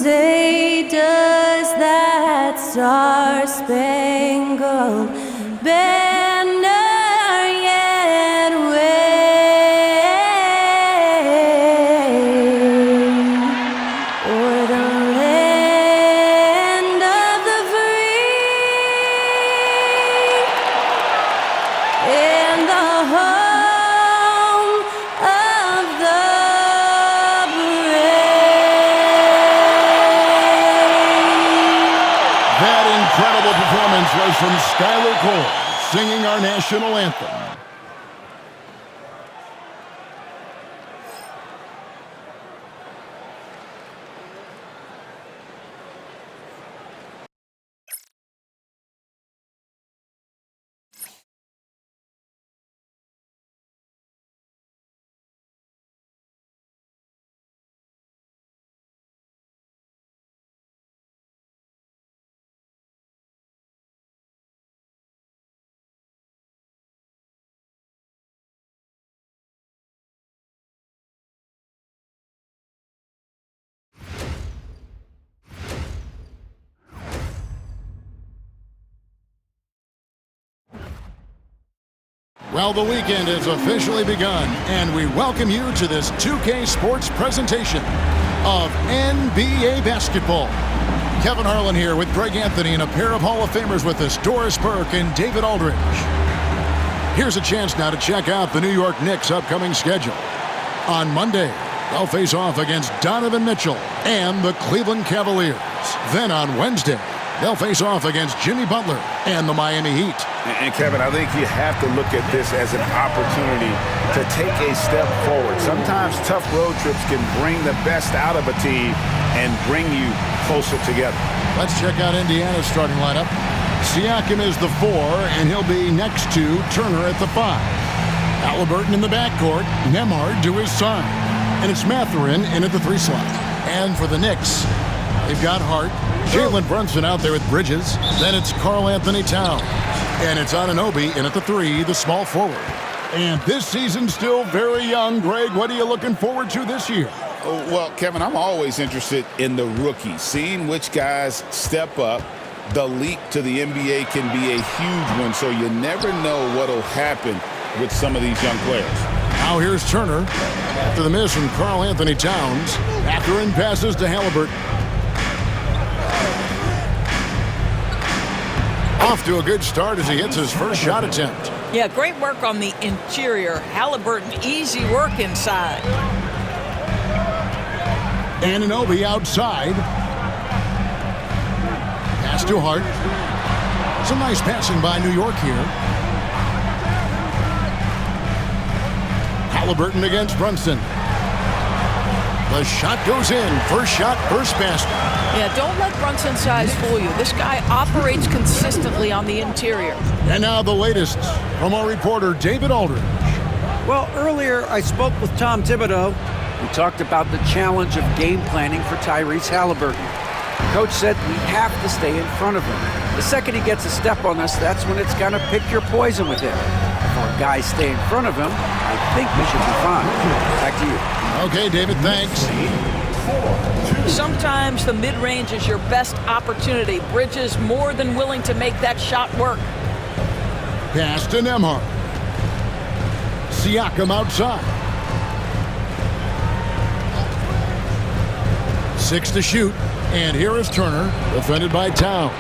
say, does that star-spangled banner yet wave o'er the land of the free and the home of the That incredible performance was from Skylar Cole, singing our national anthem. Well, the weekend has officially begun, and we welcome you to this 2K Sports presentation of NBA basketball. Kevin Harlan here with Greg Anthony and a pair of Hall of Famers with us, Doris Burke and David Aldridge. Here's a chance now to check out the New York Knicks' upcoming schedule. On Monday, they'll face off against Donovan Mitchell and the Cleveland Cavaliers. Then on Wednesday, they'll face off against Jimmy Butler and the Miami Heat. And Kevin, I think you have to look at this as an opportunity to take a step forward. Sometimes tough road trips can bring the best out of a team and bring you closer together. Let's check out Indiana's starting lineup. Siakam is the 4, and he'll be next to Turner at the 5. Halliburton in the backcourt, Nembhard to his side. And it's Mathurin in at the 3 slot. And for the Knicks, they've got Hart, Jalen Brunson out there with Bridges. Then it's Karl Anthony Towns. And it's Anunoby in at the 3, the small forward. And this season's still very young. Greg, what are you looking forward to this year? Well, Kevin, I'm always interested in the rookies, seeing which guys step up. The leap to the NBA can be a huge one, so you never know what will happen with some of these young players. Now here's Turner. After the miss from Karl Anthony Towns, Mathurin passes to Halliburton. Off to a good start as he hits his first shot attempt. Yeah, great work on the interior. Halliburton, easy work inside. Anunoby outside. Pass to Hart. Some nice passing by New York here. Halliburton against Brunson. The shot goes in. First shot, first basket. Yeah, don't let Brunson's size fool you. This guy operates consistently on the interior. And now the latest from our reporter, David Aldridge. Well, earlier I spoke with Tom Thibodeau. We talked about the challenge of game planning for Tyrese Halliburton. The coach said we have to stay in front of him. The second he gets a step on us, that's when it's going to pick your poison with him. If our guys stay in front of him, I think we should be fine. Back to you. Okay, David, thanks. Sometimes the mid-range is your best opportunity. Bridges more than willing to make that shot work. Pass to Nembhard. Siakam outside. 6 to shoot. And here is Turner, defended by Towns.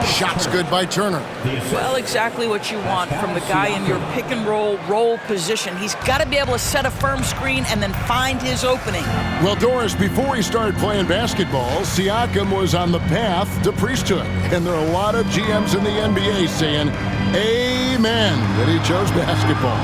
Shot's good by Turner. Well, exactly what you want from the guy in your pick-and-roll position. He's got to be able to set a firm screen and then find his opening. Well, Doris, before he started playing basketball, Siakam was on the path to priesthood. And there are a lot of GMs in the NBA saying, amen, that he chose basketball.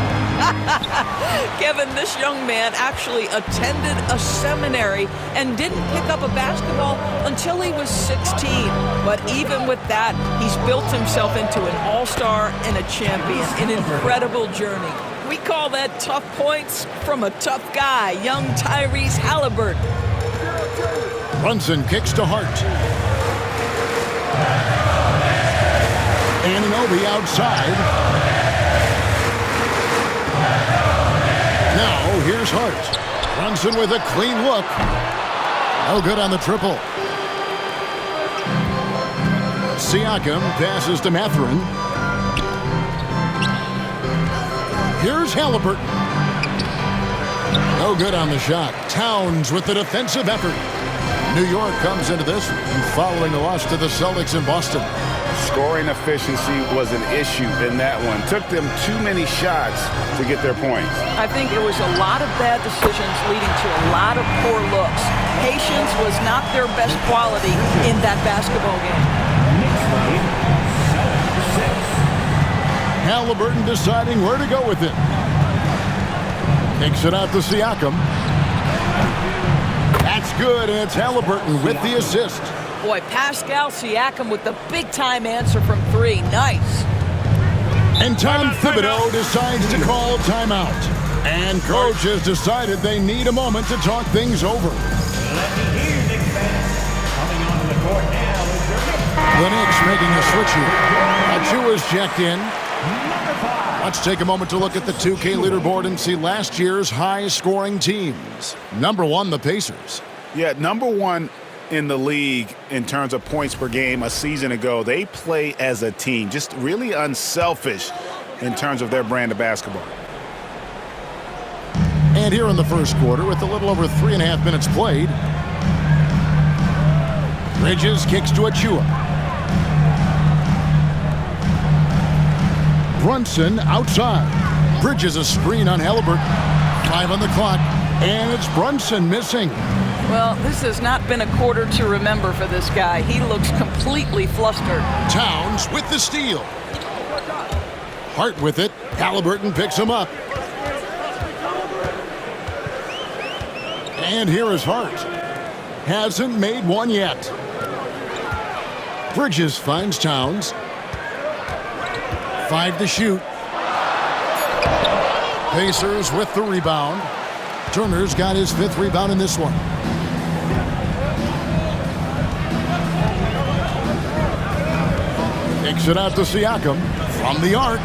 Kevin, this young man actually attended a seminary and didn't pick up a basketball until he was 16. But even with that, he's built himself into an all-star and a champion. An incredible journey. We call that tough points from a tough guy, young Tyrese Halliburton. Brunson kicks to Hart. Anunoby outside. Now, here's Hart. Brunson with a clean look. No good on the triple. Siakam passes to Mathurin. Here's Halliburton. No good on the shot. Towns with the defensive effort. New York comes into this following a loss to the Celtics in Boston. Scoring efficiency was an issue in that one. Took them too many shots to get their points. I think it was a lot of bad decisions leading to a lot of poor looks. Patience was not their best quality in that basketball game. Halliburton deciding where to go with it. Kicks it out to Siakam. That's good, and it's Halliburton with the assist. Boy, Pascal Siakam with the big-time answer from three. Nice. And Tom Thibodeau decides to call timeout. And coach has decided they need a moment to talk things over. The Knicks making a switch here. Achua's checked in. Let's take a moment to look at the 2K leaderboard and see last year's high-scoring teams. Number 1, the Pacers. Yeah, number 1 in the league in terms of points per game a season ago. They play as a team, just really unselfish in terms of their brand of basketball. And here in the first quarter, with a little over 3.5 minutes played, Bridges kicks to Achua. Brunson outside. Bridges a screen on Halliburton. 5 on the clock, and it's Brunson missing. Well, this has not been a quarter to remember for this guy. He looks completely flustered. Towns with the steal. Hart with it. Halliburton picks him up. And here is Hart. Hasn't made one yet. Bridges finds Towns. 5 to shoot. Pacers with the rebound. Turner's got his 5th rebound in this one. Kicks it out to Siakam from the arc.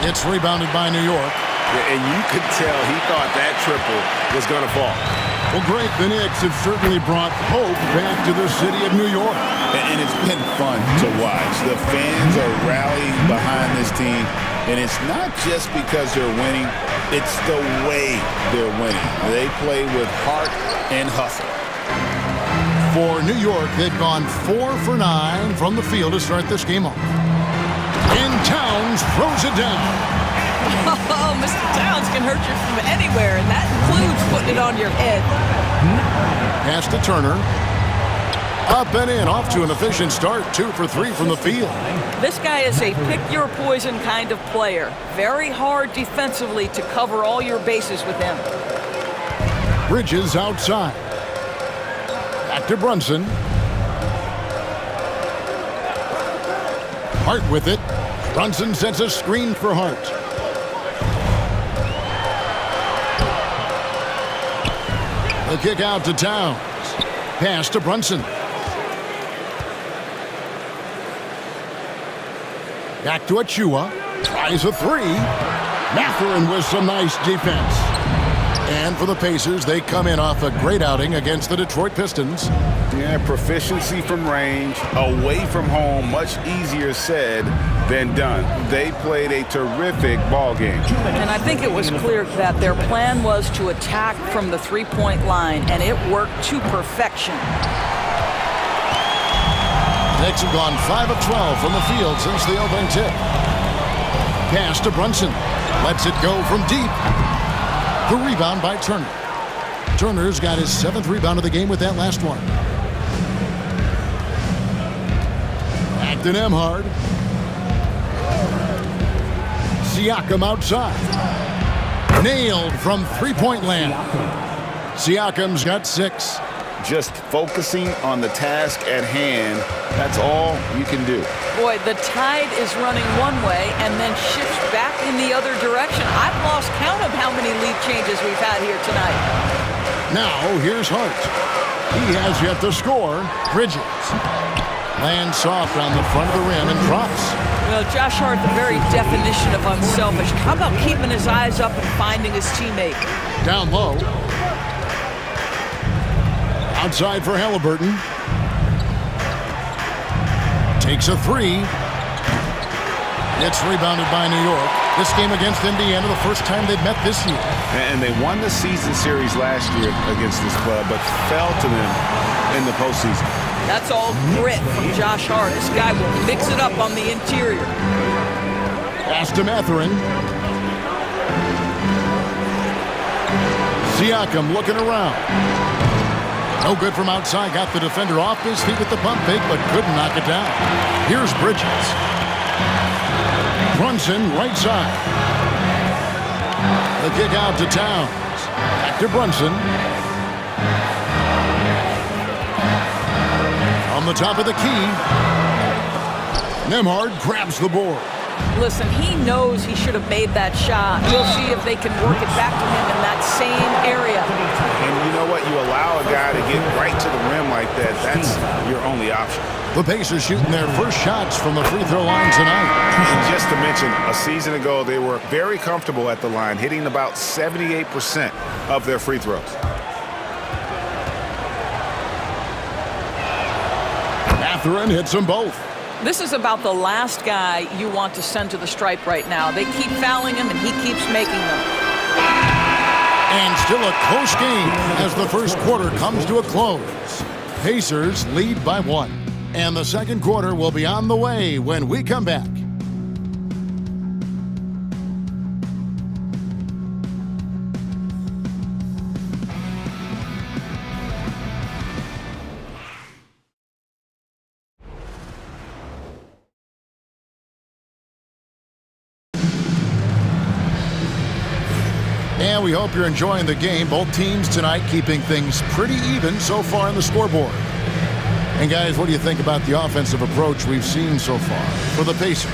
It's rebounded by New York. Yeah, and you could tell he thought that triple was going to fall. Well, great. The Knicks have certainly brought hope back to the city of New York. And it's been fun to watch. The fans are rallying behind this team. And it's not just because they're winning. It's the way they're winning. They play with heart and hustle. For New York, they've gone 4 for 9 from the field to start this game off. And Towns throws it down. Oh, Mr. Towns can hurt you from anywhere, and that includes putting it on your head. Pass to Turner. Up and in, off to an efficient start. 2 for 3 from the field. This guy is a pick-your-poison kind of player. Very hard defensively to cover all your bases with him. Bridges outside. Back to Brunson. Hart with it. Brunson sets a screen for Hart. The kick out to Towns. Pass to Brunson. Back to Achua. Tries a 3. Mathurin with some nice defense. And for the Pacers, they come in off a great outing against the Detroit Pistons. Yeah, proficiency from range, away from home, much easier said than done. They played a terrific ball game. And I think it was clear that their plan was to attack from the three-point line, and it worked to perfection. Knicks have gone 5 of 12 from the field since the opening tip. Pass to Brunson. Lets it go from deep. The rebound by Turner. Turner's got his 7th rebound of the game with that last one. Back to Nembhard. Siakam outside. Nailed from three-point land. Siakam's got 6. Just focusing on the task at hand, that's all you can do. Boy, the tide is running one way and then shifts back in the other direction. I've lost count of how many lead changes we've had here tonight. Now, here's Hart. He has yet to score. Bridges lands soft on the front of the rim and drops. Well, Josh Hart, the very definition of unselfish. How about keeping his eyes up and finding his teammate? Down low. Outside for Halliburton. Takes a three. It's rebounded by New York. This game against Indiana, the first time they've met this year. And they won the season series last year against this club, but fell to them in the postseason. That's all grit from Josh Hart. This guy will mix it up on the interior. Pass to Mathurin. Siakam looking around. No good from outside. Got the defender off his feet with the pump fake, but couldn't knock it down. Here's Bridges. Brunson, right side. The kick out to Towns. Back to Brunson. On the top of the key. Nembhard grabs the board. Listen, he knows he should have made that shot. We'll see if they can work it back to him in that same area. And you know what? You allow a guy to get right to the rim like that. That's your only option. The Pacers shooting their first shots from the free throw line tonight. And just to mention, a season ago, they were very comfortable at the line, hitting about 78% of their free throws. Mathurin hits them both. This is about the last guy you want to send to the stripe right now. They keep fouling him, and he keeps making them. And still a close game as the first quarter comes to a close. Pacers lead by 1. And the second quarter will be on the way when we come back. And we hope you're enjoying the game. Both teams tonight keeping things pretty even so far on the scoreboard. And guys, what do you think about the offensive approach we've seen so far for the Pacers?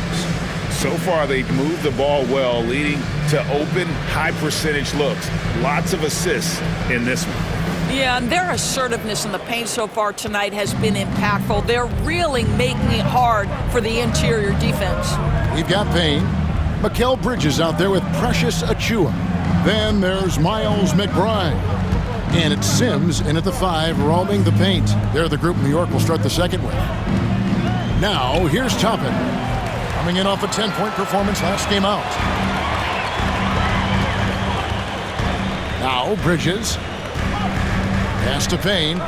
So far, they've moved the ball well, leading to open, high-percentage looks. Lots of assists in this one. Yeah, and their assertiveness in the paint so far tonight has been impactful. They're really making it hard for the interior defense. We've got Payne. Mikal Bridges out there with Precious Achiuwa. Then there's Miles McBride. And it's Sims in at the 5, roaming the paint. They're the group New York will start the second with. Now, here's Toppin. Coming in off a 10-point performance last game out. Now, Bridges. Pass to Payne.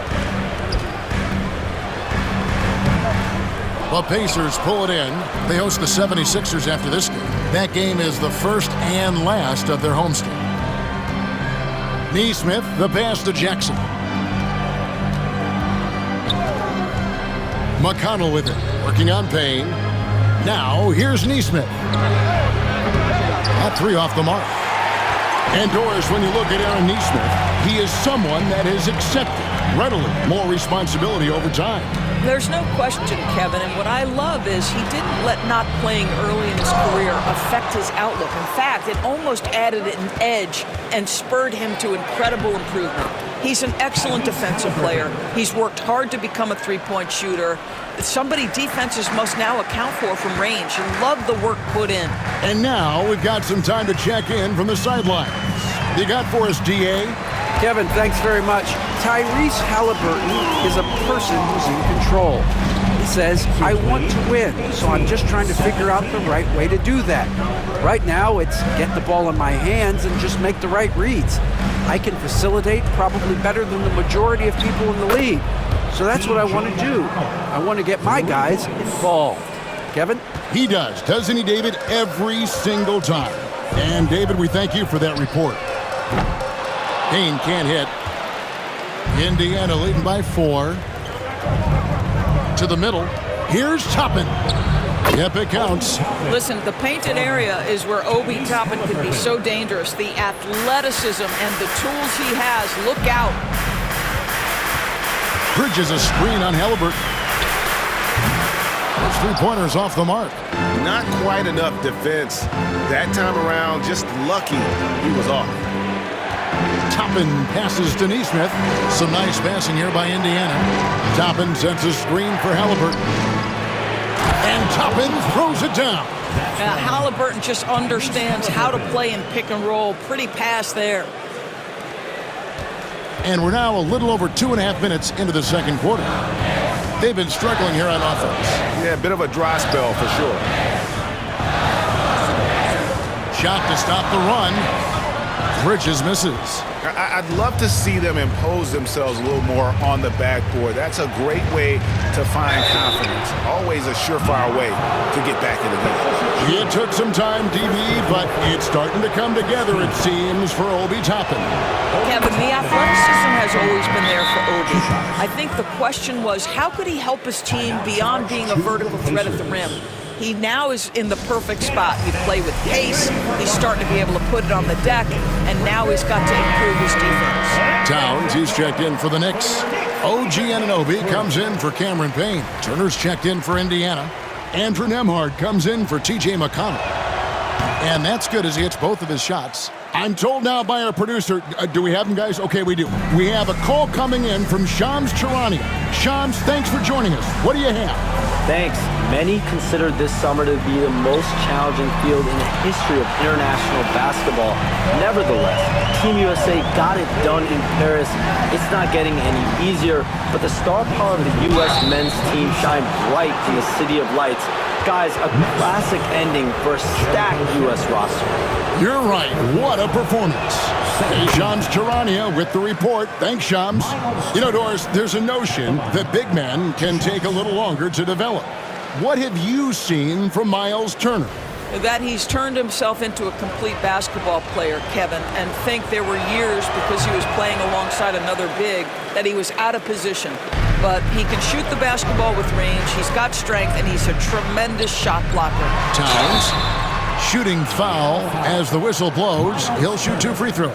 The Pacers pull it in. They host the 76ers after this game. That game is the first and last of their homestand. Neesmith, the pass to Jackson. McConnell with it, working on Payne. Now, here's Neesmith. That 3 off the mark. And Doris, when you look at Aaron Neesmith, he is someone that has accepted readily more responsibility over time. There's no question, Kevin, and what I love is he didn't let not playing early in his career affect his outlook. In fact, it almost added an edge and spurred him to incredible improvement. He's an excellent defensive player. He's worked hard to become a three-point shooter. It's somebody defenses must now account for from range, and love the work put in. And now we've got some time to check in from the sidelines. You got for us, DA? Kevin, thanks very much. Tyrese Halliburton is a person who's in control. He says, I want to win, so I'm just trying to figure out the right way to do that. Right now, it's get the ball in my hands and just make the right reads. I can facilitate probably better than the majority of people in the league. So that's what I want to do. I want to get my guys involved. Kevin? He does, doesn't he, David? Every single time. And, David, we thank you for that report. Payne can't hit. Indiana leading by 4. To the middle. Here's Toppin. Yep, it counts. Listen, the painted area is where Obi Toppin can be so dangerous. The athleticism and the tools he has. Look out. Bridges a screen on Halliburton. Those 3-pointers off the mark. Not quite enough defense. That time around, just lucky he was off. Toppin passes to Neesmith. Some nice passing here by Indiana. Toppin sends a screen for Halliburton. And Toppin throws it down. Halliburton just understands how to play in pick and roll. Pretty pass there. And we're now a little over 2.5 minutes into the second quarter. They've been struggling here on offense. Yeah, a bit of a dry spell for sure. Shot to stop the run. Bridges misses. I'd love to see them impose themselves a little more on the backboard. That's a great way to find confidence. Always a surefire way to get back in the game. It took some time, DB, but it's starting to come together, it seems, for Obi Toppin. Kevin, the athleticism has always been there for Obi. I think the question was, how could he help his team beyond being a vertical threat at the rim? He now is in the perfect spot. You play with pace, he's starting to be able to put it on the deck, and now he's got to improve his defense. Towns, he's checked in for the Knicks. OG Anunoby comes in for Cameron Payne. Turner's checked in for Indiana. Andrew Nembhard comes in for TJ McConnell. And that's good as he hits both of his shots. I'm told now by our producer, do we have him, guys? Okay, we do. We have a call coming in from Shams Charania. Shams, thanks for joining us. What do you have? Thanks. Many consider this summer to be the most challenging field in the history of international basketball. Nevertheless, Team USA got it done in Paris. It's not getting any easier, but the star power of the U.S. men's team shined bright in the City of Lights. Guys, a classic ending for a stacked U.S. roster. You're right. What a performance. Hey, Shams Charania with the report. Thanks, Shams. You know, Doris, there's a notion that big men can take a little longer to develop. What have you seen from Miles Turner? That he's turned himself into a complete basketball player, Kevin, and think there were years because he was playing alongside another big that he was out of position. But he can shoot the basketball with range, he's got strength, and he's a tremendous shot blocker. Towns, shooting foul as the whistle blows. He'll shoot 2 free throws.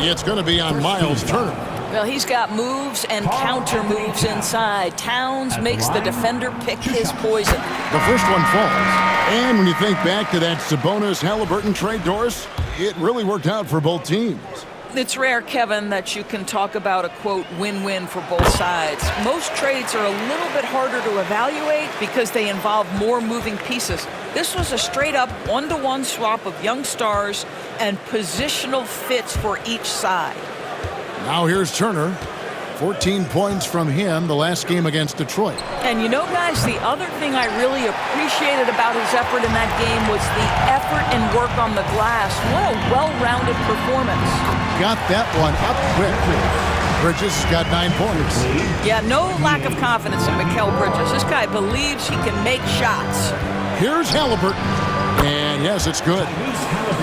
It's going to be on Miles Turner. Well, he's got moves and counter moves inside. Towns makes the defender pick his poison. The first one falls. And when you think back to that Sabonis-Halliburton trade, Doris, it really worked out for both teams. It's rare, Kevin, that you can talk about a, quote, win-win for both sides. Most trades are a little bit harder to evaluate because they involve more moving pieces. This was a straight-up one-to-one swap of young stars and positional fits for each side. Now here's Turner. 14 points from him the last game against Detroit. And you know, guys, the other thing I really appreciated about his effort in that game was the effort and work on the glass. What a well-rounded performance. Got that one up quick. Bridges has got 9 points. Yeah, no lack of confidence in Mikal Bridges. This guy believes he can make shots. Here's Halliburton. And yes, it's good.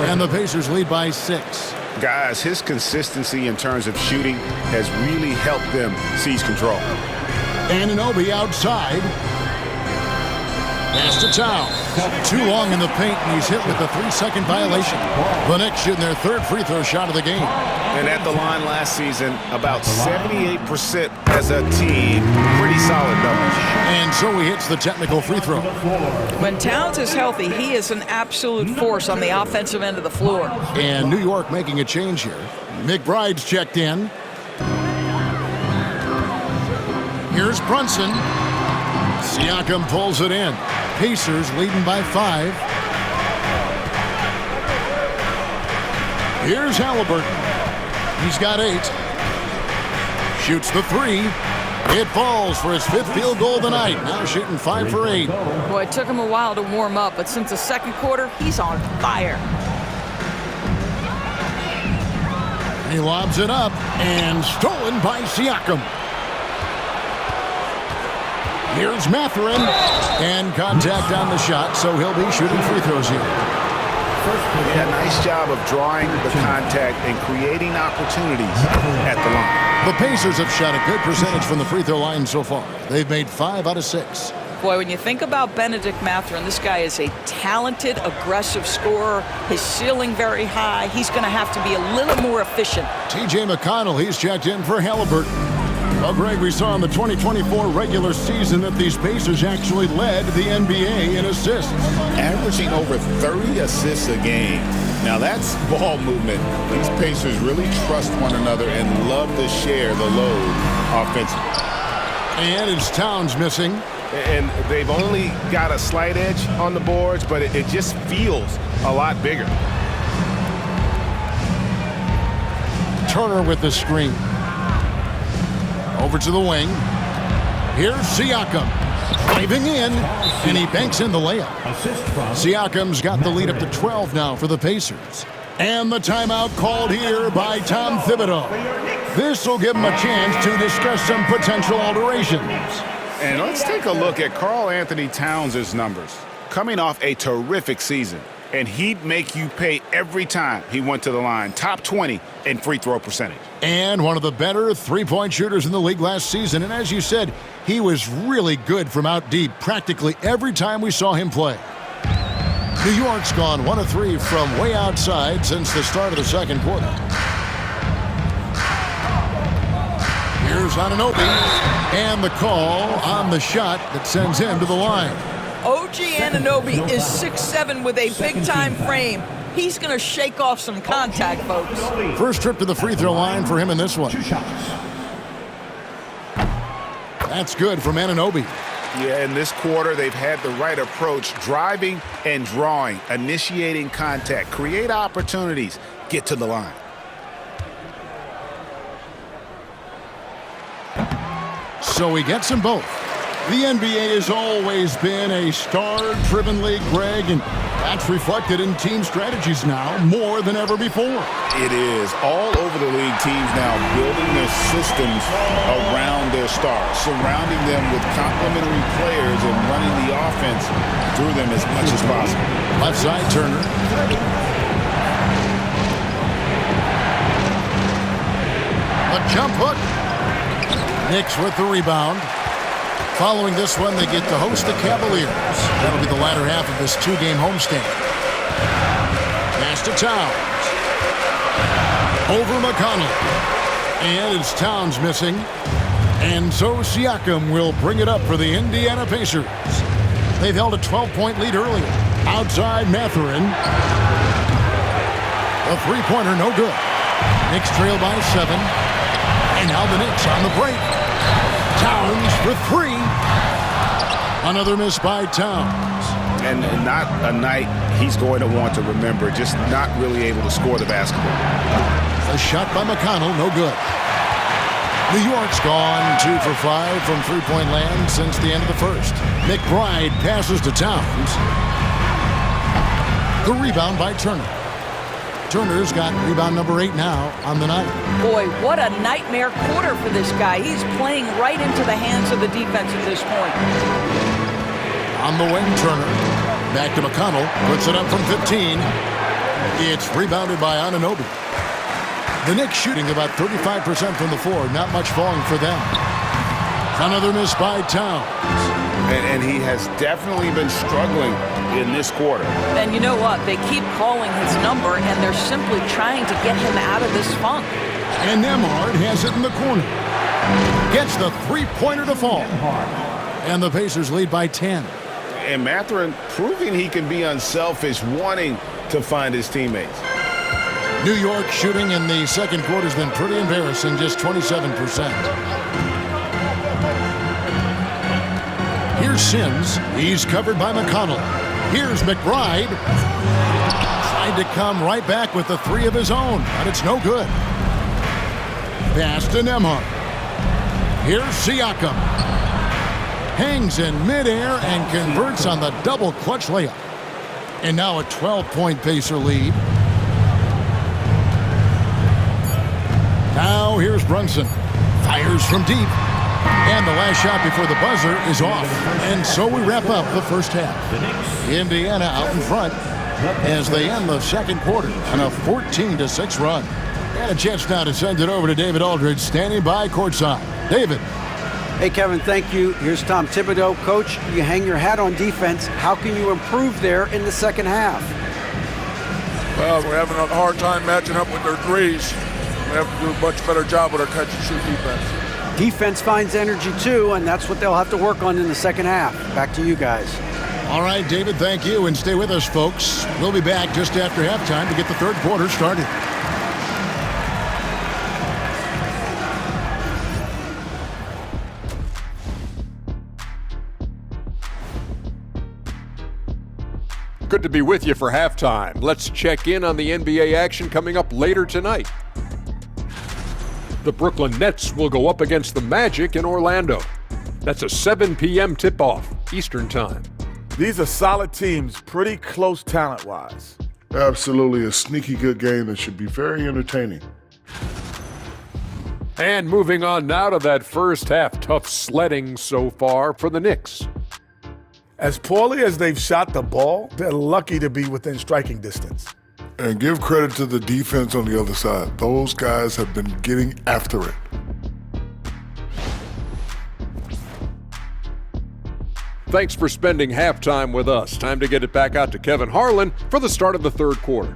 And the Pacers lead by 6. Guys, his consistency in terms of shooting has really helped them seize control. Anunoby outside. Pass to Towns. Too long in the paint, and he's hit with a 3-second violation. The Knicks shooting their 3rd free throw shot of the game. And at the line last season, about 78% as a team. Pretty solid numbers. And so he hits the technical free throw. When Towns is healthy, he is an absolute force on the offensive end of the floor. And New York making a change here. McBride's checked in. Here's Brunson. Siakam pulls it in. Pacers leading by 5. Here's Halliburton. He's got 8. Shoots the 3. It falls for his 5th field goal of the night. Now shooting 5 for 8. Boy, it took him a while to warm up, but since the second quarter, he's on fire. He lobs it up and stolen by Siakam. Here's Mathurin, and contact on the shot, so he'll be shooting free throws here. Yeah, nice job of drawing the contact and creating opportunities at the line. The Pacers have shot a good percentage from the free throw line so far. They've made 5 out of 6. Boy, when you think about Benedict Mathurin, this guy is a talented, aggressive scorer. His ceiling very high. He's going to have to be a little more efficient. TJ McConnell, he's checked in for Halliburton. Well, Greg, we saw in the 2024 regular season that these Pacers actually led the NBA in assists. Averaging over 30 assists a game. Now that's ball movement. These Pacers really trust one another and love to share the load offensively. And it's Towns missing. And they've only got a slight edge on the boards, but it just feels a lot bigger. Turner with the screen. Over to the wing. Here's Siakam driving in, and he banks in the layup. Siakam's got the lead up to 12 now for the Pacers. And the timeout called here by Tom Thibodeau. This will give him a chance to discuss some potential alterations. And let's take a look at Karl Anthony Towns' numbers. Coming off a terrific season, and he'd make you pay every time he went to the line. Top 20 in free throw percentage. And one of the better three-point shooters in the league last season. And as you said, he was really good from out deep practically every time we saw him play. New York's gone 1 of 3 from way outside since the start of the second quarter. Here's Anunoby, and the call on the shot that sends him to the line. OG Anunoby is 6'7" with a big-time frame. He's going to shake off some contact, folks. First trip to the free throw line for him in this one. That's good from Anunoby. Yeah, in this quarter, they've had the right approach, driving and drawing, initiating contact, create opportunities, get to the line. So he gets them both. The NBA has always been a star-driven league, Greg, and that's reflected in team strategies now more than ever before. It is. All over the league, teams now building their systems around their stars, surrounding them with complementary players and running the offense through them as much as possible. Left side, Turner. A jump hook. Knicks with the rebound. Following this one, they get to host the Cavaliers. That'll be the latter half of this two-game homestand. Pass to Towns. Over McConnell. And it's Towns missing. And so Siakam will bring it up for the Indiana Pacers. They've held a 12-point lead earlier. Outside Mathurin. A three-pointer, no good. Knicks trail by 7. And now the Knicks on the break. Towns for 3. Another miss by Towns. And not a night he's going to want to remember, just not really able to score the basketball. A shot by McConnell, no good. New York's gone 2 for 5 from three-point land since the end of the first. McBride passes to Towns. The rebound by Turner. Turner's got rebound number 8 now on the night. Boy, what a nightmare quarter for this guy. He's playing right into the hands of the defense at this point. On the wing, Turner. Back to McConnell. Puts it up from 15. It's rebounded by Anunoby. The Knicks shooting about 35% from the floor. Not much falling for them. Another miss by Towns. And he has definitely been struggling in this quarter. And you know what? They keep calling his number, and they're simply trying to get him out of this funk. And Nemhard has it in the corner. Gets the three-pointer to fall. And the Pacers lead by 10. And Mathurin proving he can be unselfish, wanting to find his teammates. New York shooting in the second quarter has been pretty embarrassing, just 27%. Here's Sims. He's covered by McConnell. Here's McBride. Tried to come right back with the 3 of his own, but it's no good. Pass to Nemhard. Here's Siakam. Hangs in midair and converts on the double clutch layup. And now a 12-point Pacer lead. Now here's Brunson. Fires from deep. And the last shot before the buzzer is off. And so we wrap up the first half. Indiana out in front as they end the second quarter on a 14-6 run. And a chance now to send it over to David Aldridge, standing by courtside. David. Hey, Kevin, thank you. Here's Tom Thibodeau. Coach, you hang your hat on defense. How can you improve there in the second half? Well, we're having a hard time matching up with their threes. We have to do a much better job with our catch-and-shoot defense. Defense finds energy, too, and that's what they'll have to work on in the second half. Back to you guys. All right, David, thank you, and stay with us, folks. We'll be back just after halftime to get the third quarter started. Good to be with you for halftime. Let's check in on the NBA action coming up later tonight. The Brooklyn Nets will go up against the Magic in Orlando. That's a 7 p.m. tip-off, Eastern Time. These are solid teams, pretty close talent-wise. Absolutely a sneaky good game that should be very entertaining. And moving on now to that first half, tough sledding so far for the Knicks. As poorly as they've shot the ball, they're lucky to be within striking distance. And give credit to the defense on the other side. Those guys have been getting after it. Thanks for spending halftime with us. Time to get it back out to Kevin Harlan for the start of the third quarter.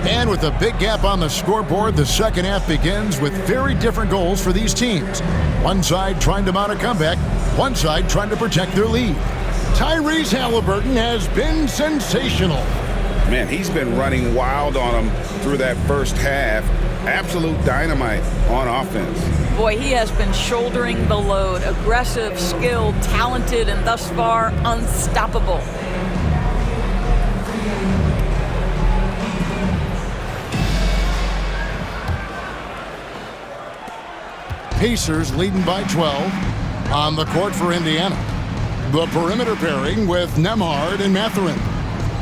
And with a big gap on the scoreboard, the second half begins with very different goals for these teams. One side trying to mount a comeback, one side trying to protect their lead. Tyrese Halliburton has been sensational. Man, he's been running wild on them through that first half. Absolute dynamite on offense. Boy, he has been shouldering the load. Aggressive, skilled, talented, and thus far unstoppable. Pacers leading by 12 on the court for Indiana. The perimeter pairing with Nembhard and Mathurin.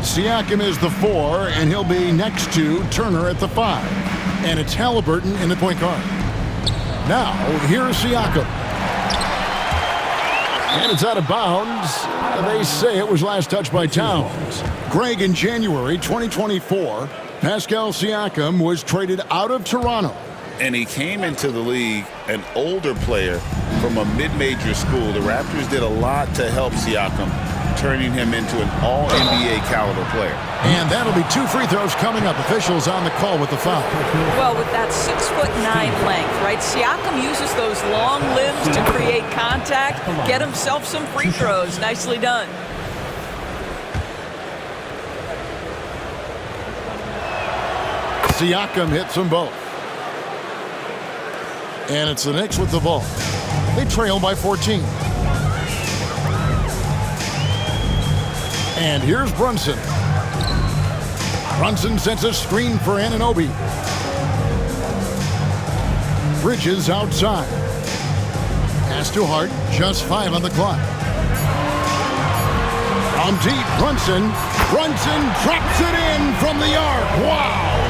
Siakam is the 4, and he'll be next to Turner at the 5. And it's Halliburton in the point guard. Now, here's Siakam. And it's out of bounds. They say it was last touched by Towns. Greg, in January 2024, Pascal Siakam was traded out of Toronto. And he came into the league an older player from a mid-major school. The Raptors did a lot to help Siakam, turning him into an all-NBA caliber player. And that'll be 2 free throws coming up. Officials on the call with the foul. Well, with that 6'9" length, right? Siakam uses those long limbs to create contact, get himself some free throws. Nicely done. Siakam hits them both. And it's the Knicks with the ball. They trail by 14. And here's Brunson. Brunson sets a screen for Anunoby. Bridges outside. Pass to Hart. Just 5 on the clock. From deep, Brunson. Brunson drops it in from the arc. Wow!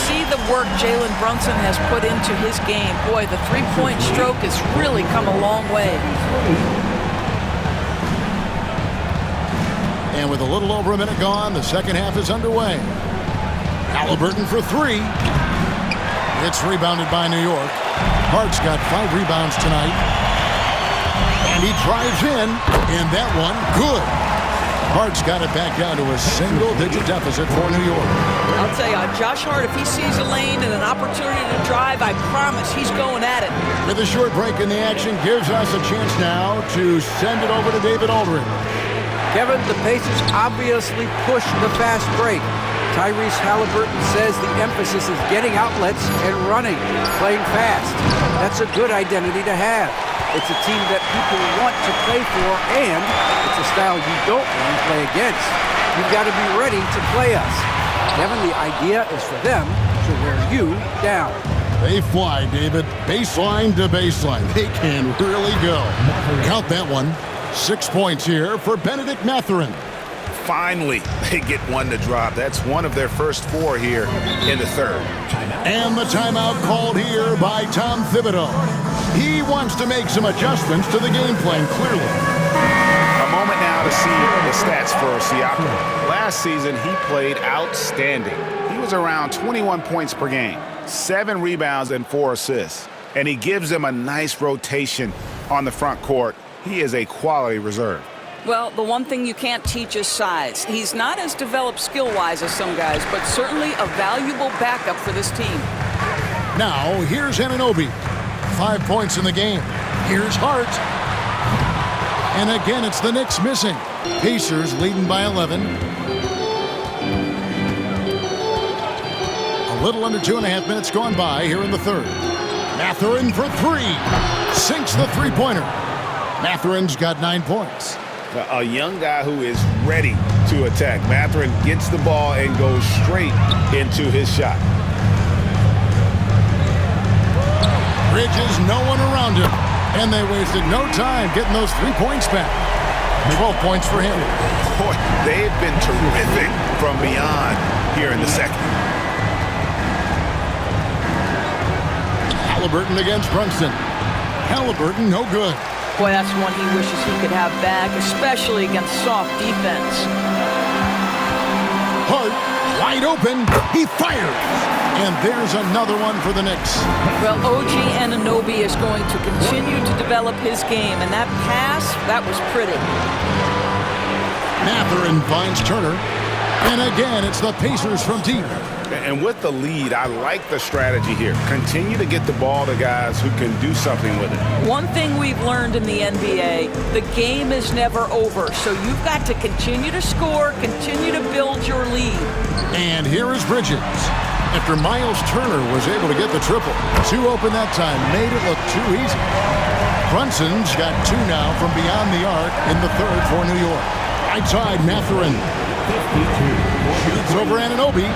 See the work Jalen Brunson has put into his game. Boy, the three-point stroke has really come a long way. And with a little over a minute gone, the second half is underway. Halliburton for 3. It's rebounded by New York. Hart's got 5 rebounds tonight. And he drives in, and that one, good. Hart's got it back down to a single-digit deficit for New York. I'll tell you, Josh Hart, if he sees a lane and an opportunity to drive, I promise he's going at it. With a short break in the action, gives us a chance now to send it over to David Aldridge. Kevin, the Pacers obviously pushed the fast break. Tyrese Halliburton says the emphasis is getting outlets and running, playing fast. That's a good identity to have. It's a team that people want to play for, and it's a style you don't want to play against. You've got to be ready to play us. Kevin, the idea is for them to wear you down. They fly, David. Baseline to baseline. They can really go. Count that one. 6 points here for Benedict Mathurin. Finally, they get one to drop. That's one of their first 4 here in the third. And the timeout called here by Tom Thibodeau. He wants to make some adjustments to the game plan, clearly. A moment now to see the stats for Siakam. Last season, he played outstanding. He was around 21 points per game, 7 rebounds and 4 assists. And he gives them a nice rotation on the front court. He is a quality reserve. Well, the one thing you can't teach is size. He's not as developed skill-wise as some guys, but certainly a valuable backup for this team. Now, here's Anunoby. 5 points in the game. Here's Hart. And again, it's the Knicks missing. Pacers leading by 11. A little under 2.5 minutes gone by here in the third. Mathurin for 3. Sinks the three-pointer. Matherin's got 9 points. A young guy who is ready to attack. Matherin gets the ball and goes straight into his shot. Bridges, no one around him. And they wasted no time getting those 3 points back. 12 points for him. Boy, they've been terrific from beyond here in the second. Halliburton against Brunson. Halliburton, no good. Boy, that's one he wishes he could have back, especially against soft defense. Hart, wide open. He fires. And there's another one for the Knicks. Well, OG Anunoby is going to continue to develop his game, and that pass, that was pretty. Matherin finds Turner. And again, it's the Pacers from deep. And with the lead, I like the strategy here. Continue to get the ball to guys who can do something with it. One thing we've learned in the NBA, the game is never over. So you've got to continue to score, continue to build your lead. And here is Bridges. After Miles Turner was able to get the triple, 2 open that time, made it look too easy. Brunson's got 2 now from beyond the arc in the third for New York. Right side, Matherin. Shoots over Anunoby.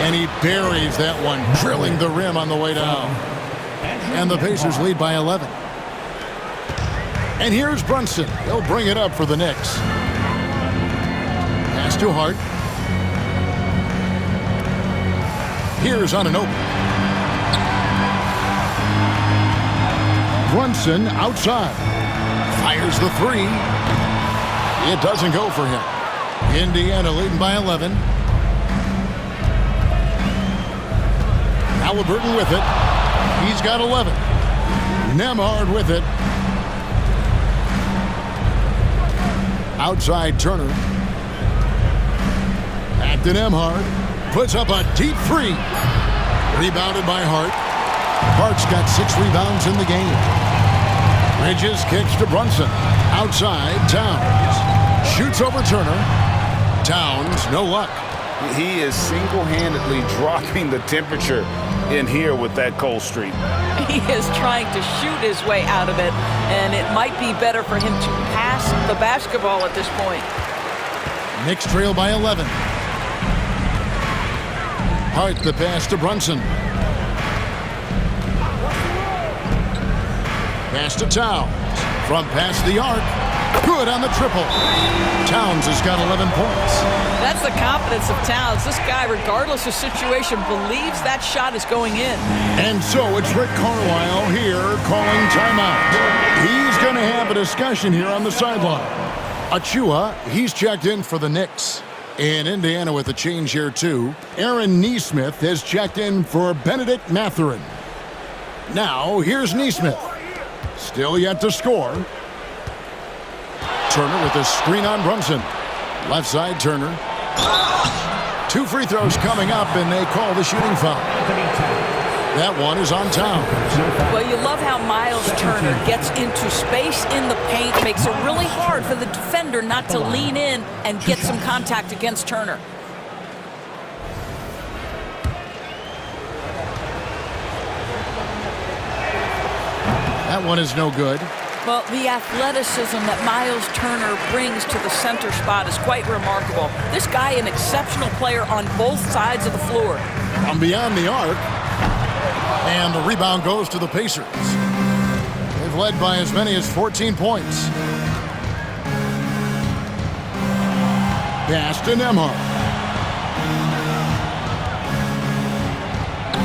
And he buries that one, drilling the rim on the way down. And the Pacers lead by 11. And here's Brunson. He'll bring it up for the Knicks. Pass to Hart. Here's Anunoby. Brunson outside. Fires the 3. It doesn't go for him. Indiana leading by 11. Halliburton with it. He's got 11. Nembhard with it. Outside Turner. Back to Nembhard. Puts up a deep 3. Rebounded by Hart. Hart's got 6 rebounds in the game. Bridges kicks to Brunson. Outside, Towns. Shoots over Turner. Towns, no luck. He is single-handedly dropping the temperature in here with that cold streak. He is trying to shoot his way out of it, and it might be better for him to pass the basketball at this point. Knicks trail by 11. Hart the pass to Brunson. Pass to Towns. From past the arc. Good on the triple. Towns has got 11 points. That's the confidence of Towns. This guy, regardless of situation, believes that shot is going in. And so it's Rick Carlisle here calling timeout. He's going to have a discussion here on the sideline. Achua, he's checked in for the Knicks. In Indiana with a change here too, Aaron Nesmith has checked in for Benedict Matherin. Now here's Nesmith. Still yet to score. Turner with a screen on Brunson. Left side, Turner. 2 free throws coming up, and they call the shooting foul. That one is on Towns. Well, you love how Miles Turner gets into space in the paint, makes it really hard for the defender not to lean in and get some contact against Turner. That one is no good. Well, the athleticism that Miles Turner brings to the center spot is quite remarkable. This guy, an exceptional player on both sides of the floor. From beyond the arc. And the rebound goes to the Pacers. They've led by as many as 14 points. Pass to Nembhard.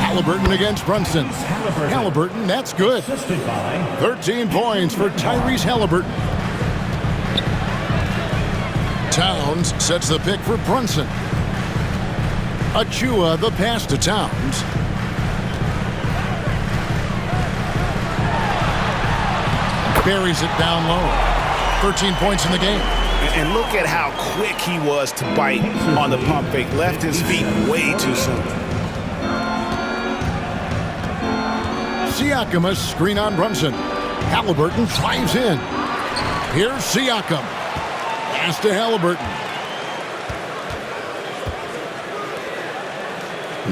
Halliburton against Brunson. Halliburton, that's good. 13 points for Tyrese Halliburton. Towns sets the pick for Brunson. Achua, the pass to Towns. Buries it down low. 13 points in the game. And look at how quick he was to bite on the pump fake. Left his feet way too soon. Siakam, a screen on Brunson. Halliburton drives in. Here's Siakam. Pass to Halliburton.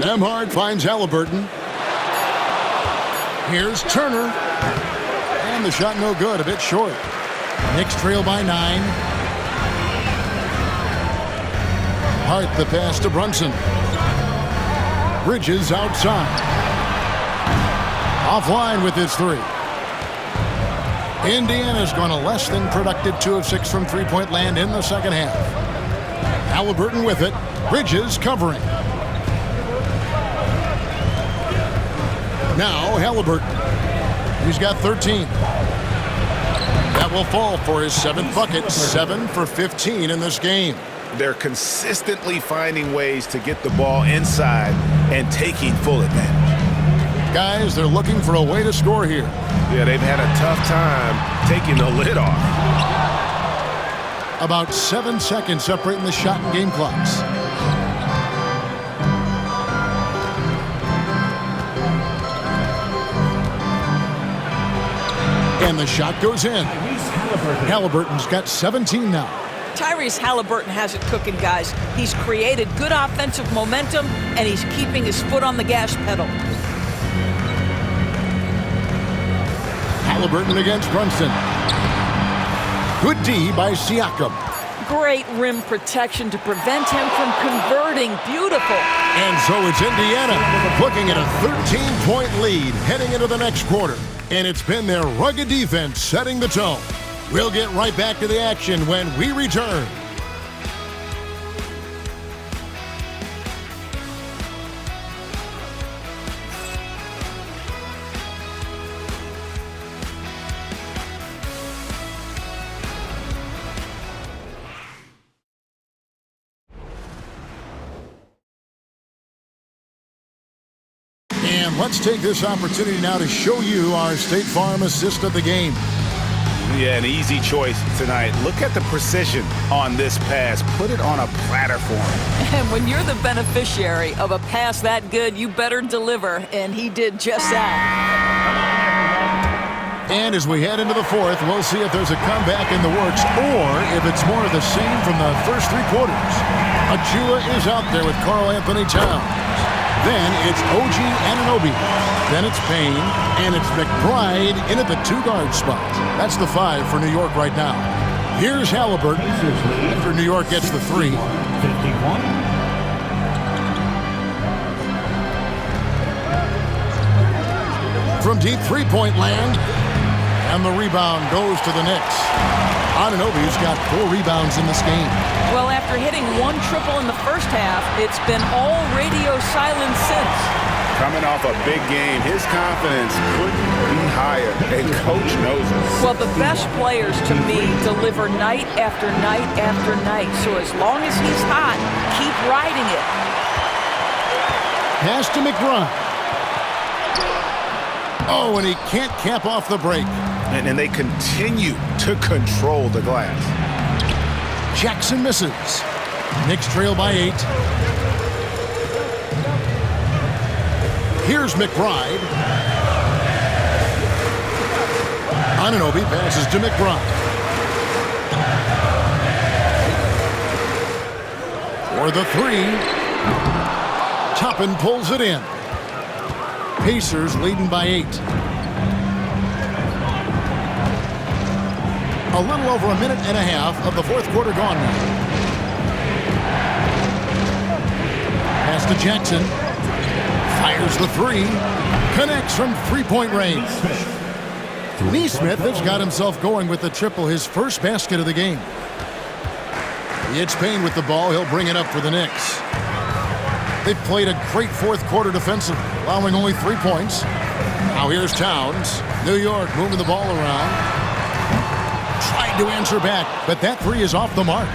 Nembhard finds Halliburton. Here's Turner. And the shot no good, a bit short. Knicks trail by 9. Hart the pass to Brunson. Bridges outside. Offline with his 3. Indiana's gone a less than productive 2 of 6 from three-point land in the second half. Halliburton with it. Bridges covering. Now Halliburton. He's got 13. That will fall for his 7th bucket. 7 for 15 in this game. They're consistently finding ways to get the ball inside and taking full advantage. Guys, they're looking for a way to score here. Yeah, they've had a tough time taking the lid off. About 7 seconds separating the shot and game clocks. And the shot goes in. Halliburton's got 17 now. Tyrese Halliburton has it cooking, guys. He's created good offensive momentum, and he's keeping his foot on the gas pedal. Halliburton against Brunson. Good D by Siakam. Great rim protection to prevent him from converting. Beautiful. And so it's Indiana looking at a 13-point lead heading into the next quarter. And it's been their rugged defense setting the tone. We'll get right back to the action when we return. And let's take this opportunity now to show you our State Farm assist of the game. Yeah, an easy choice tonight. Look at the precision on this pass. Put it on a platter for him. And when you're the beneficiary of a pass that good, you better deliver, and he did just that. And as we head into the 4th, we'll see if there's a comeback in the works or if it's more of the same from the first 3 quarters. Achua is out there with Karl Anthony Towns. Then it's OG Anunoby. Then it's Payne, and it's McBride in at the 2-guard spot. That's the 5 for New York right now. Here's Halliburton after New York gets the 3. 51. From deep three-point land, and the rebound goes to the Knicks. Anunoby's got 4 rebounds in this game. Well, after hitting 1 triple in the first half, it's been all radio silence since. Coming off a big game, his confidence couldn't be higher, and Coach knows it. Well, the best players, to me, deliver night after night after night. So as long as he's hot, keep riding it. Pass to McBride. Oh, and he can't cap off the break. And they continue to control the glass. Jackson misses. Knicks trail by 8. Here's McBride. Anunoby passes to McBride. For the 3. Toppin pulls it in. Pacers leading by 8. A little over a minute and a half of the 4th quarter gone now. Pass to Jackson. Fires the 3. Connects from three-point range. Neesmith has got himself going with the triple, his first basket of the game. It's Payne with the ball. He'll bring it up for the Knicks. They've played a great 4th quarter defensively, allowing only 3 points. Now here's Towns. New York moving the ball around. Tried to answer back, but that 3 is off the mark.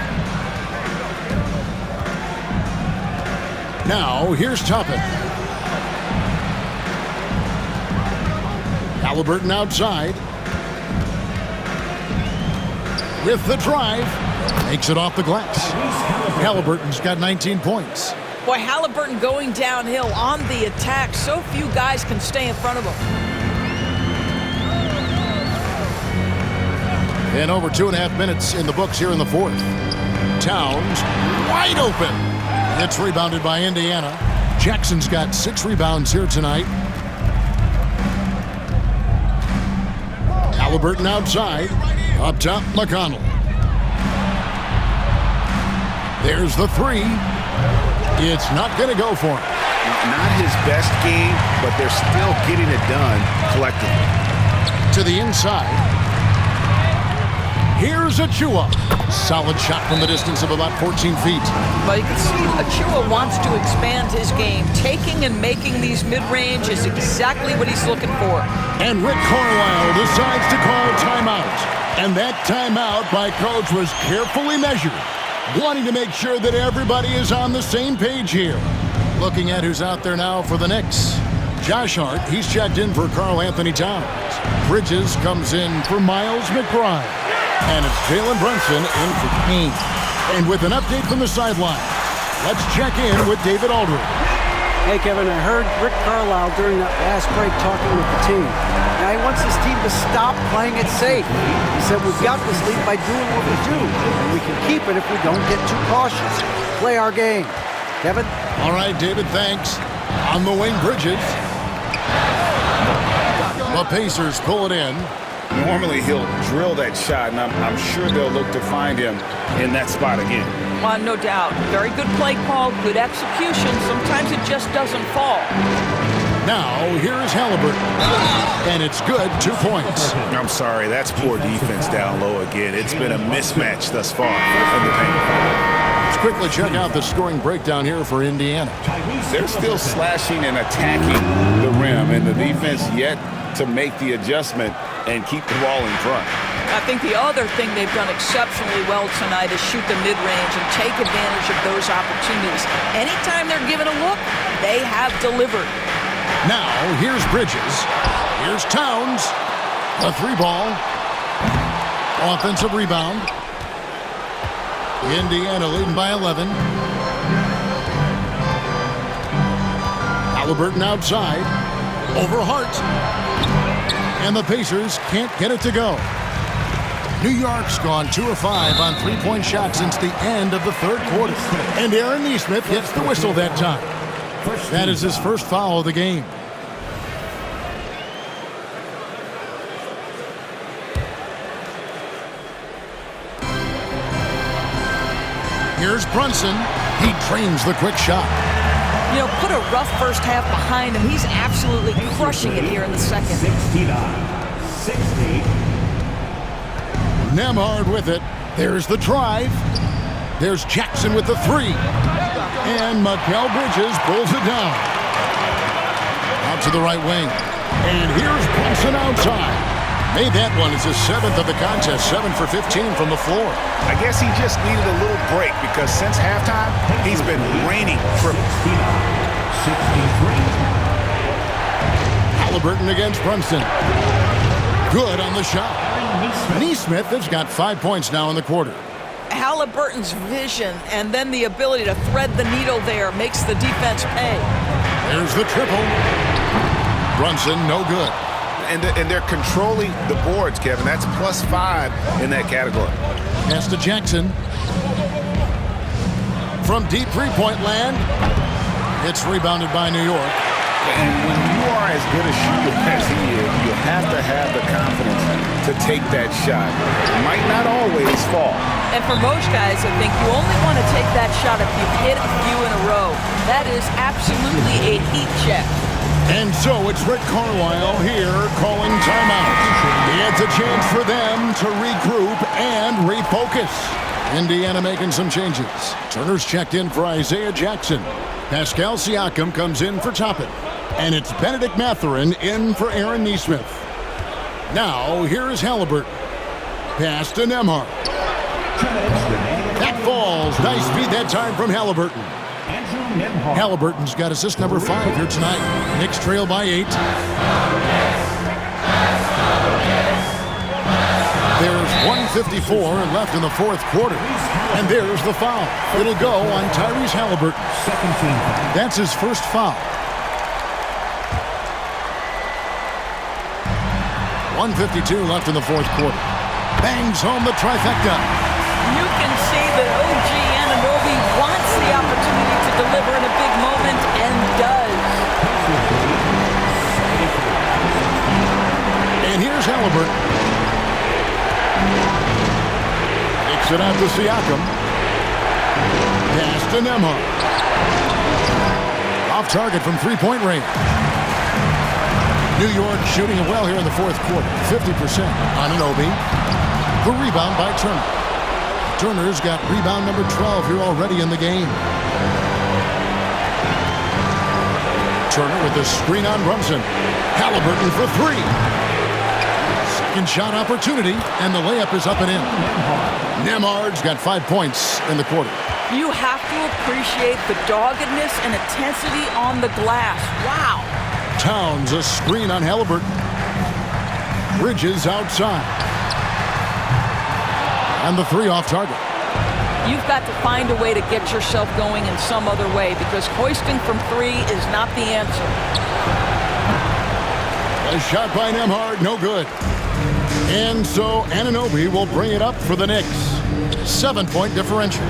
Now here's Toppin. Halliburton outside. With the drive. Makes it off the glass. Halliburton's got 19 points. Boy, Halliburton going downhill on the attack. So few guys can stay in front of him. And over 2.5 minutes in the books here in the 4th. Towns wide open. It's rebounded by Indiana. Jackson's got 6 rebounds here tonight. Halliburton outside. Up top, McConnell. There's the three. It's not going to go for him. Not his best game, but they're still getting it done collectively. To the inside. Here's Achua. Solid shot from the distance of about 14 feet. But you can see Achua wants to expand his game. Taking and making these mid-range is exactly what he's looking for. And Rick Carlisle decides to call timeout. And that timeout by coach was carefully measured, wanting to make sure that everybody is on the same page here. Looking at who's out there now for the Knicks. Josh Hart, he's checked in for Karl Anthony Towns. Bridges comes in for Miles McBride. And it's Jalen Brunson in for Kane. And with an update from the sideline, let's check in with David Aldridge. Hey, Kevin, I heard Rick Carlisle during that last break talking with the team. Now, he wants his team to stop playing it safe. He said, we've got this lead by doing what we do, and we can keep it if we don't get too cautious. Play our game. Kevin? All right, David, thanks. On the wing, Bridges. The Pacers pull it in. Normally, he'll drill that shot, and I'm sure they'll look to find him in that spot again. Well, no doubt. Very good play call, good execution. Sometimes it just doesn't fall. Now, here's Halliburton. And it's good, 2 points. I'm sorry, that's poor defense down low again. It's been a mismatch thus far in the paint. Let's quickly check out the scoring breakdown here for Indiana. They're still slashing and attacking the rim, and the defense yet to make the adjustment and keep the ball in front. I think the other thing they've done exceptionally well tonight is shoot the mid-range and take advantage of those opportunities. Anytime they're given a look, they have delivered. Now, here's Bridges. Here's Towns. A three ball. Offensive rebound. Indiana leading by 11. Halliburton outside. Over Hart. And the Pacers can't get it to go. New York's gone 2 of 5 on three-point shots since the end of the third quarter. And Aaron Nesmith gets the whistle that time. That is his first foul of the game. Here's Brunson. He trains the quick shot. You know, put a rough first half behind him. He's absolutely crushing it here in the second. 60. Nembhard with it. There's the drive. There's Jackson with the three. And Mikal Bridges pulls it down. Out to the right wing. And here's Brunson outside. Made that one. It's his 7th of the contest. 7 for 15 from the floor. I guess he just needed a little break because since halftime, he's been raining triples. 63. Halliburton against Brunson. Good on the shot. Nesmith has got 5 points now in the quarter. Halliburton's vision and then the ability to thread the needle there makes the defense pay. There's the triple. Brunson, no good. And they're controlling the boards, Kevin. That's +5 in that category. Pass to Jackson. From deep three-point land. It's rebounded by New York. And when you are as good a shooter as he is, you have to have the confidence to take that shot. It might not always fall. And for most guys, I think you only want to take that shot if you've hit a few in a row. That is absolutely a heat check. And so it's Rick Carlisle here calling timeout. It's a chance for them to regroup and refocus. Indiana making some changes. Turner's checked in for Isaiah Jackson. Pascal Siakam comes in for Toppin. And it's Benedict Mathurin in for Aaron Nesmith. Now, here's Halliburton. Pass to Nembhard. That falls. Nice feed that time from Halliburton. Halliburton's got assist number 5 here tonight. Knicks trail by 8. There's 1:54 left in the fourth quarter. And there's the foul. It'll go on Tyrese Halliburton. That's his first foul. 1:52 left in the fourth quarter. Bangs home the trifecta. You can see that OG Anunoby wants the opportunity to deliver in a big moment and does. And here's Halliburton. Kicks it out to Siakam. Pass to Nembhard. Off target from three-point range. New York shooting it well here in the fourth quarter. 50% on Anunoby. The rebound by Turner. Turner's got rebound number 12 here already in the game. Turner with the screen on Brunson. Halliburton for three. Second shot opportunity, and the layup is up and in. Nembhard's got 5 points in the quarter. You have to appreciate the doggedness and intensity on the glass. Wow. Towns a screen on Halliburton. Bridges outside. And the three off target. You've got to find a way to get yourself going in some other way because hoisting from three is not the answer. A shot by Nembhard, no good. And so Anunoby will bring it up for the Knicks. 7-point differential.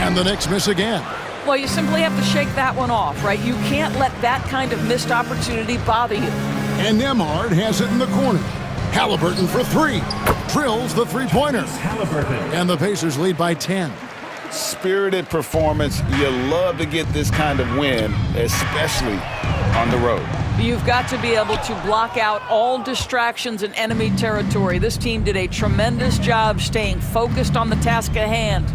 And the Knicks miss again. Well, you simply have to shake that one off, right? You can't let that kind of missed opportunity bother you. And Nembhard has it in the corner. Halliburton for three. Drills the three-pointer. And the Pacers lead by 10. Spirited performance. You love to get this kind of win, especially on the road. You've got to be able to block out all distractions in enemy territory. This team did a tremendous job staying focused on the task at hand.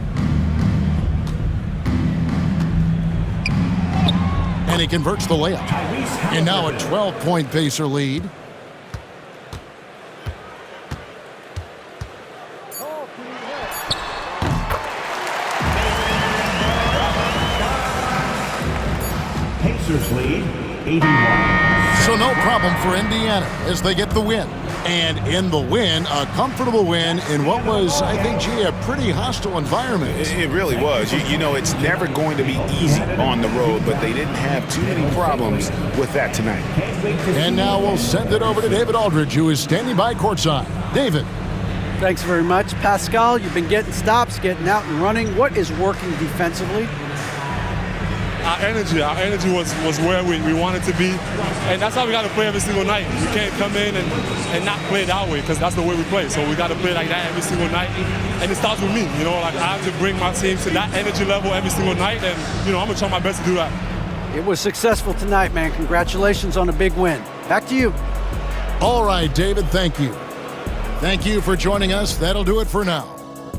And he converts the layup. And now a 12-point Pacer lead. Pacers lead 81. So no problem for Indiana as they get the win. And in the win, a comfortable win in what was, I think, gee, a pretty hostile environment. It really was. You know, it's never going to be easy on the road, but they didn't have too many problems with that tonight. And now we'll send it over to David Aldridge, who is standing by courtside. David. Thanks very much. Pascal, you've been getting stops, getting out and running. What is working defensively? Our energy was where we wanted to be, and that's how we got to play every single night. We can't come in and not play that way because that's the way we play. So we got to play like that every single night, and it starts with me. You know, like I have to bring my team to that energy level every single night, and you know I'm gonna try my best to do that. It was successful tonight, man. Congratulations on a big win. Back to you. All right, David, thank you. Thank you for joining us. That'll do it for now.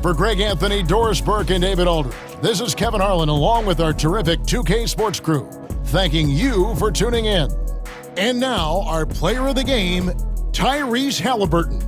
For Greg Anthony, Doris Burke, and David Aldridge, this is Kevin Harlan along with our terrific 2K Sports crew, thanking you for tuning in. And now, our player of the game, Tyrese Halliburton.